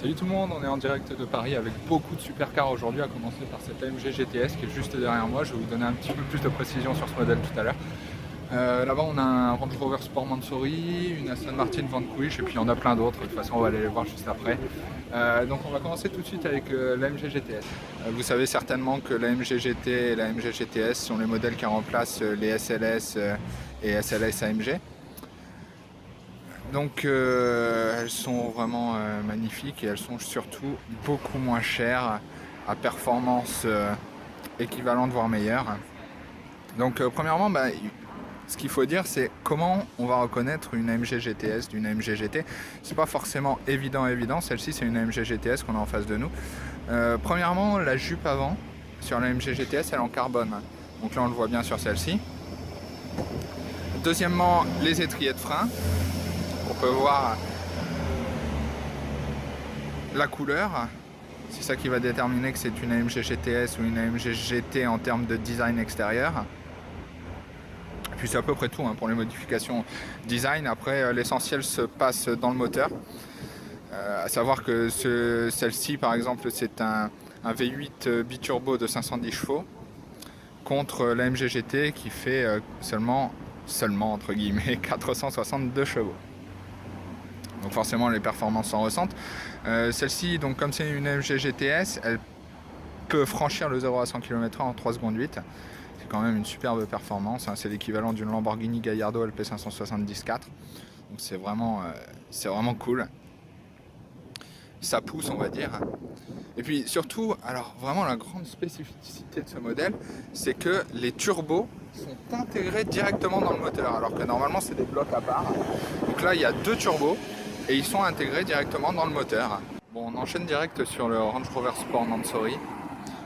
Salut tout le monde, on est en direct de Paris avec beaucoup de supercars aujourd'hui, à commencer par cette AMG GTS qui est juste derrière moi. Je vais vous donner un petit peu plus de précision sur ce modèle tout à l'heure. Là-bas on a un Range Rover Sport Mansory, une Aston Martin Vanquish et puis il y en a plein d'autres. De toute façon on va aller les voir juste après. Donc on va commencer tout de suite avec l'AMG GTS. Vous savez certainement que l'AMG GT et l'AMG GTS sont les modèles qui remplacent les SLS et SLS AMG. Donc elles sont vraiment magnifiques et elles sont surtout beaucoup moins chères, à performance équivalente voire meilleure. Donc premièrement, ce qu'il faut dire, c'est comment on va reconnaître une AMG GTS d'une AMG GT. C'est pas forcément évident. Celle-ci c'est une AMG GTS qu'on a en face de nous. Premièrement, la jupe avant sur l'AMG GTS elle est en carbone. Donc là on le voit bien sur celle-ci. Deuxièmement, les étriers de frein. On peut voir la couleur, c'est ça qui va déterminer que c'est une AMG GTS ou une AMG GT en termes de design extérieur. Et puis c'est à peu près tout pour les modifications design. Après l'essentiel se passe dans le moteur, à savoir que celle-ci par exemple c'est un V8 biturbo de 510 chevaux contre l'AMG GT qui fait seulement entre guillemets 462 chevaux. Donc forcément les performances s'en ressentent. Celle-ci, donc comme c'est une AMG GTS, elle peut franchir le 0 à 100 km/h en 3 secondes 8. C'est quand même une superbe performance. C'est l'équivalent d'une Lamborghini Gallardo LP570 4. Donc c'est vraiment cool. Ça pousse, on va dire. Et puis surtout, alors vraiment la grande spécificité de ce modèle, c'est que les turbos sont intégrés directement dans le moteur, alors que normalement c'est des blocs à part. Donc là il y a deux turbos et ils sont intégrés directement dans le moteur. Bon, on enchaîne direct sur le Range Rover Sport Mansory.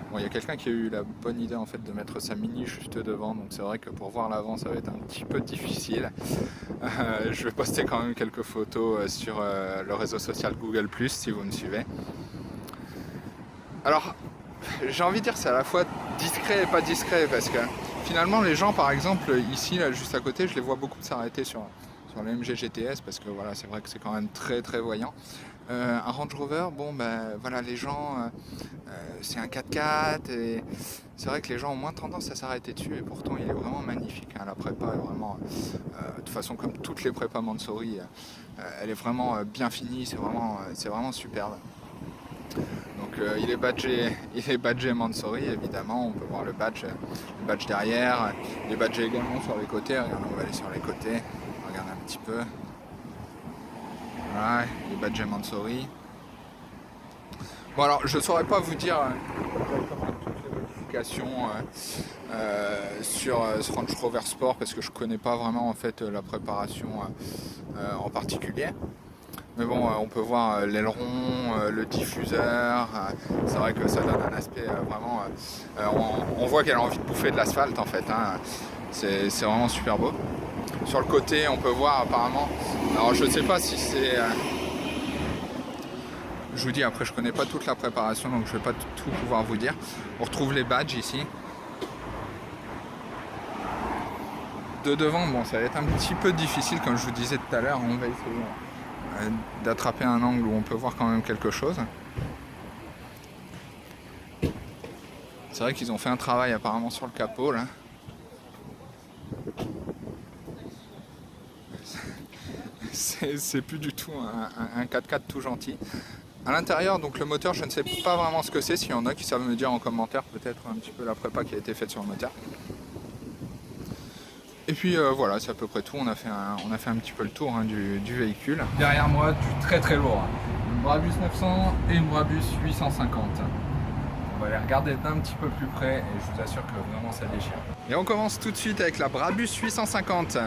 Bon, il y a quelqu'un qui a eu la bonne idée en fait de mettre sa Mini juste devant, donc c'est vrai que pour voir l'avant ça va être un petit peu difficile. Je vais poster quand même quelques photos sur le réseau social Google+, si vous me suivez. Alors, j'ai envie de dire c'est à la fois discret et pas discret, parce que finalement les gens par exemple ici là juste à côté, je les vois beaucoup s'arrêter sur l'AMG GTS parce que voilà, c'est vrai que c'est quand même très voyant. Un Range Rover, bon voilà, les gens c'est un 4x4 et c'est vrai que les gens ont moins tendance à s'arrêter dessus, et pourtant il est vraiment magnifique. La prépa est vraiment de toute façon comme toutes les prépas Mansory, elle est vraiment bien finie, c'est vraiment superbe. Donc il est badgé Mansory évidemment, on peut voir le badge derrière, il est badgé également sur les côtés. Regardez, on va aller sur les côtés, regarde un petit peu. Voilà, il est badgé Mansory. Bon alors je saurais pas vous dire toutes les modifications sur ce Range Rover Sport parce que je connais pas vraiment en fait la préparation en particulier. Mais bon, on peut voir l'aileron, le diffuseur, c'est vrai que ça donne un aspect vraiment... on voit qu'elle a envie de bouffer de l'asphalte en fait, c'est vraiment super beau. Sur le côté, on peut voir apparemment... Alors je ne sais pas si c'est... Je vous dis, après je connais pas toute la préparation, donc je vais pas tout pouvoir vous dire. On retrouve les badges ici. De devant, bon, ça va être un petit peu difficile comme je vous disais tout à l'heure, on va essayer d'attraper un angle où on peut voir quand même quelque chose. C'est vrai qu'ils ont fait un travail apparemment sur le capot là. C'est plus du tout un 4x4 tout gentil. À l'intérieur, donc le moteur, je ne sais pas vraiment ce que c'est. S'il y en a qui savent me dire en commentaire peut-être un petit peu la prépa qui a été faite sur le moteur. Et puis voilà, c'est à peu près tout. On a fait un petit peu le tour du véhicule. Derrière moi, du très lourd. Une Brabus 900 et une Brabus 850. On va les regarder d'un petit peu plus près et je vous assure que vraiment ça déchire. Et on commence tout de suite avec la Brabus 850.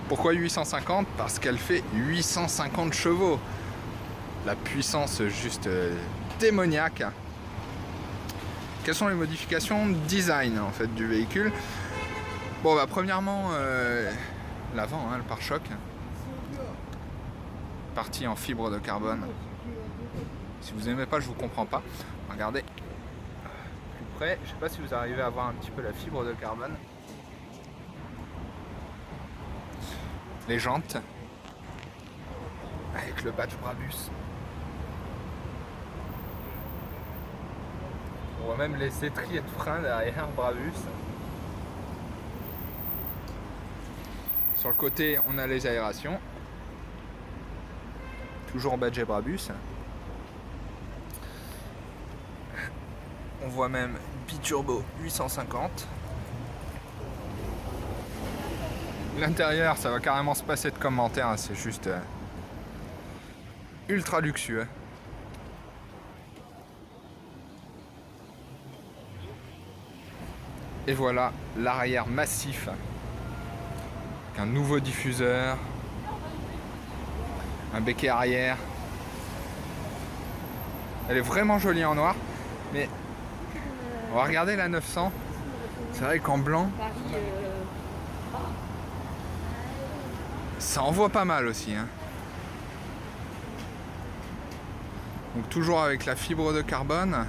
Pourquoi 850? Parce qu'elle fait 850 chevaux. La puissance juste démoniaque. Quelles sont les modifications design en fait du véhicule? Bon premièrement l'avant, le pare-choc, parti en fibre de carbone. Si vous aimez pas, je vous comprends pas. Regardez plus près, je sais pas si vous arrivez à voir un petit peu la fibre de carbone. Les jantes avec le badge Brabus. voit même les étriers de frein derrière Brabus. Sur le côté, on a les aérations. Toujours badgé Brabus. On voit même biturbo 850. L'intérieur, ça va carrément se passer de commentaires, c'est juste ultra luxueux. Et voilà l'arrière massif avec un nouveau diffuseur, un béquet arrière. Elle est vraiment jolie en noir, mais on va regarder la 900. C'est vrai qu'en blanc, ça envoie pas mal aussi, hein. Donc toujours avec la fibre de carbone.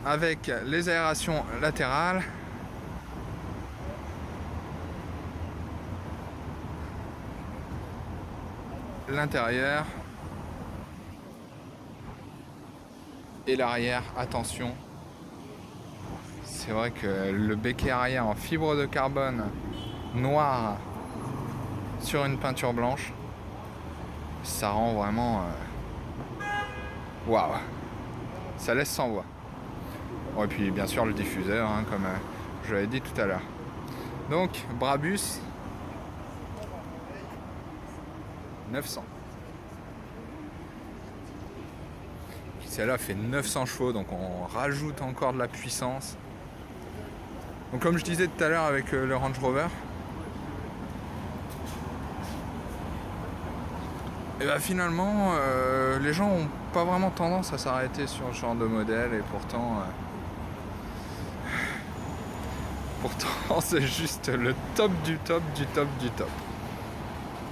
Avec les aérations latérales. L'intérieur. Et l'arrière, attention. C'est vrai que le béquet arrière en fibre de carbone noire sur une peinture blanche, ça rend vraiment waouh, ça laisse sans voix. Bon, et puis bien sûr le diffuseur, hein, comme je l'avais dit tout à l'heure. Donc Brabus 900. Celle-là fait 900 chevaux, donc on rajoute encore de la puissance. Donc comme je disais tout à l'heure avec le Range Rover, et bah finalement les gens n'ont pas vraiment tendance à s'arrêter sur ce genre de modèle, et pourtant c'est juste le top du top du top du top.